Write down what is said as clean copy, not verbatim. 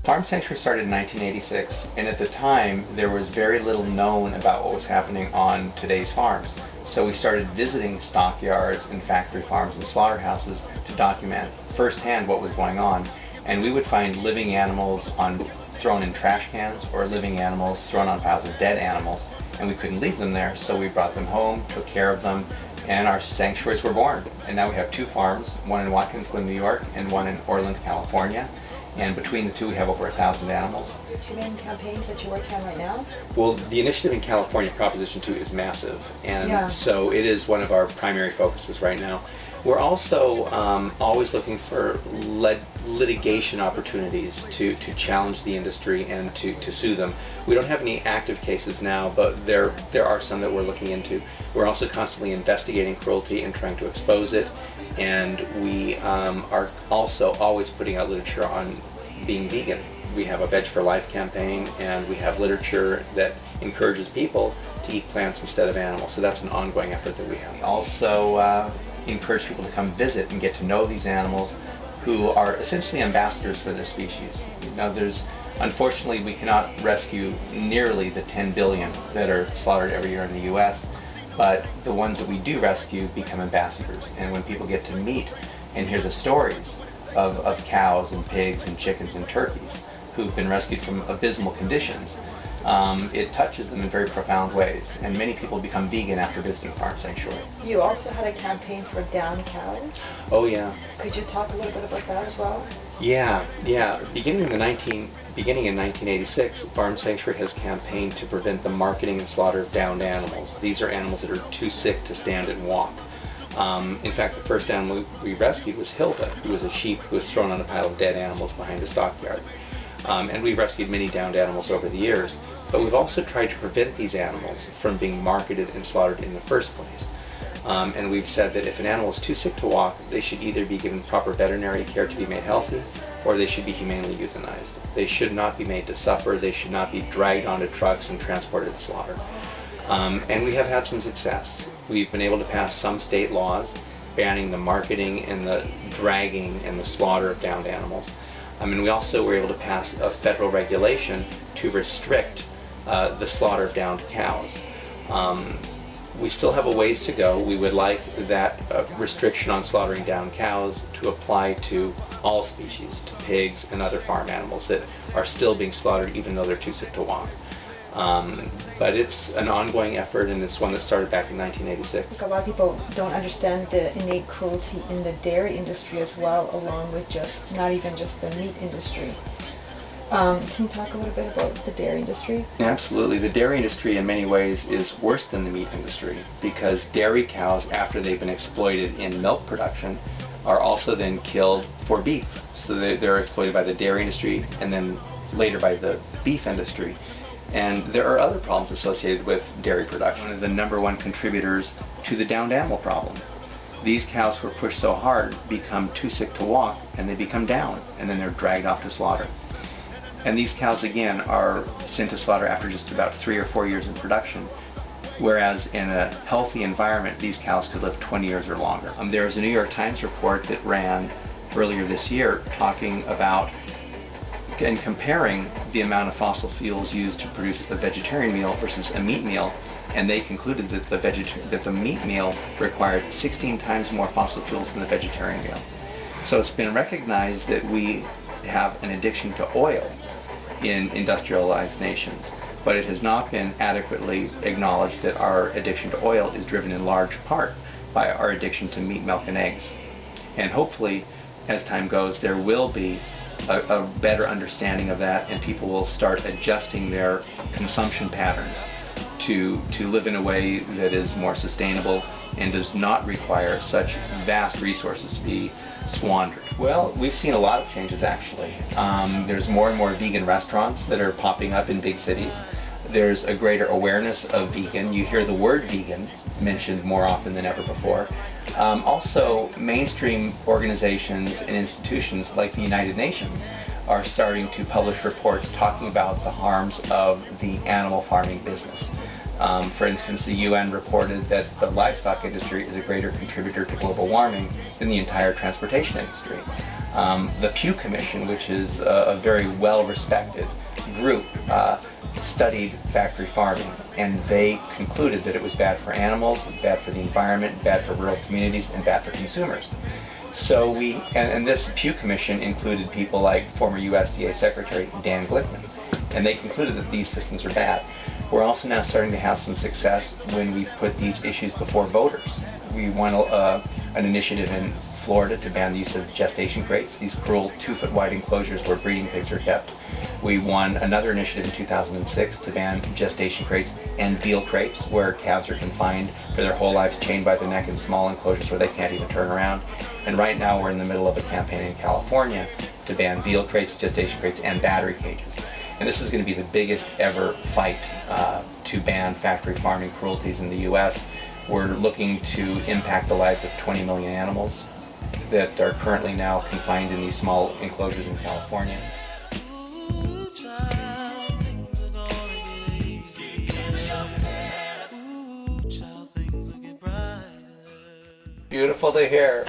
Farm Sanctuary started in 1986, and at the time there was very little known about what was happening on today's farms. So we started visiting stockyards and factory farms and slaughterhouses to document firsthand what was going on. And we would find living animals thrown in trash cans, or living animals thrown on piles of dead animals, and we couldn't leave them there, so we brought them home, took care of them, and our sanctuaries were born. And now we have two farms, one in Watkins Glen, New York, and one in Orland, California. And between the two, we have over 1,000 animals. Your two main campaigns that you're working on right now? Well, the initiative in California, Proposition 2, is massive, and so it is one of our primary focuses right now. We're also always looking for litigation opportunities to challenge the industry and to sue them. We don't have any active cases now, but there are some that we're looking into. We're also constantly investigating cruelty and trying to expose it, and we are also always putting out literature on being vegan. We have a Veg for Life campaign, and we have literature that encourages people to eat plants instead of animals, so that's an ongoing effort that we have. We also encourage people to come visit and get to know these animals, who are essentially ambassadors for their species. Now, unfortunately, we cannot rescue nearly the 10 billion that are slaughtered every year in the U.S., but the ones that we do rescue become ambassadors. And when people get to meet and hear the stories of cows and pigs and chickens and turkeys who've been rescued from abysmal conditions, it touches them in very profound ways, and many people become vegan after visiting Farm Sanctuary. You also had a campaign for down cows. Oh yeah. Could you talk a little bit about that as well? Yeah. Beginning in 1986, Farm Sanctuary has campaigned to prevent the marketing and slaughter of downed animals. These are animals that are too sick to stand and walk. In fact, the first animal we rescued was Hilda, who was a sheep who was thrown on a pile of dead animals behind a stockyard. And we've rescued many downed animals over the years, but we've also tried to prevent these animals from being marketed and slaughtered in the first place. And we've said that if an animal is too sick to walk, they should either be given proper veterinary care to be made healthy, or they should be humanely euthanized. They should not be made to suffer. They should not be dragged onto trucks and transported to slaughter. And we have had some success. We've been able to pass some state laws banning the marketing and the dragging and the slaughter of downed animals. And we also were able to pass a federal regulation to restrict the slaughter of downed cows. We still have a ways to go. We would like that restriction on slaughtering downed cows to apply to all species, to pigs and other farm animals that are still being slaughtered even though they're too sick to walk. But it's an ongoing effort, and it's one that started back in 1986. A lot of people don't understand the innate cruelty in the dairy industry as well, along with not even just the meat industry. Can you talk a little bit about the dairy industry? Absolutely. The dairy industry in many ways is worse than the meat industry, because dairy cows, after they've been exploited in milk production, are also then killed for beef. So they're exploited by the dairy industry and then later by the beef industry. And there are other problems associated with dairy production. One of the number one contributors to the downed animal problem. These cows who are pushed so hard become too sick to walk, and they become down, and then they're dragged off to slaughter. And these cows, again, are sent to slaughter after just about 3 or 4 years in production, whereas in a healthy environment, these cows could live 20 years or longer. There was a New York Times report that ran earlier this year talking about and comparing the amount of fossil fuels used to produce a vegetarian meal versus a meat meal, and they concluded that the meat meal required 16 times more fossil fuels than the vegetarian meal. So it's been recognized that we have an addiction to oil in industrialized nations, but it has not been adequately acknowledged that our addiction to oil is driven in large part by our addiction to meat, milk, and eggs. And hopefully, as time goes, there will be a better understanding of that, and people will start adjusting their consumption patterns to live in a way that is more sustainable and does not require such vast resources to be squandered. Well, we've seen a lot of changes actually. There's more and more vegan restaurants that are popping up in big cities. There's a greater awareness of vegan. You hear the word vegan mentioned more often than ever before. Also, mainstream organizations and institutions like the United Nations are starting to publish reports talking about the harms of the animal farming business. For instance, the UN reported that the livestock industry is a greater contributor to global warming than the entire transportation industry. The Pew Commission, which is a very well-respected group, studied factory farming, and they concluded that it was bad for animals, bad for the environment, bad for rural communities, and bad for consumers. So and this Pew Commission included people like former USDA Secretary Dan Glickman, and they concluded that these systems are bad. We're also now starting to have some success when we put these issues before voters. We won an initiative in Florida to ban the use of gestation crates, these cruel 2-foot wide enclosures where breeding pigs are kept. We won another initiative in 2006 to ban gestation crates and veal crates, where calves are confined for their whole lives, chained by the neck in small enclosures where they can't even turn around. And right now we're in the middle of a campaign in California to ban veal crates, gestation crates, and battery cages. And this is going to be the biggest ever fight to ban factory farming cruelties in the U.S. We're looking to impact the lives of 20 million animals that are currently now confined in these small enclosures in California. Beautiful to hear.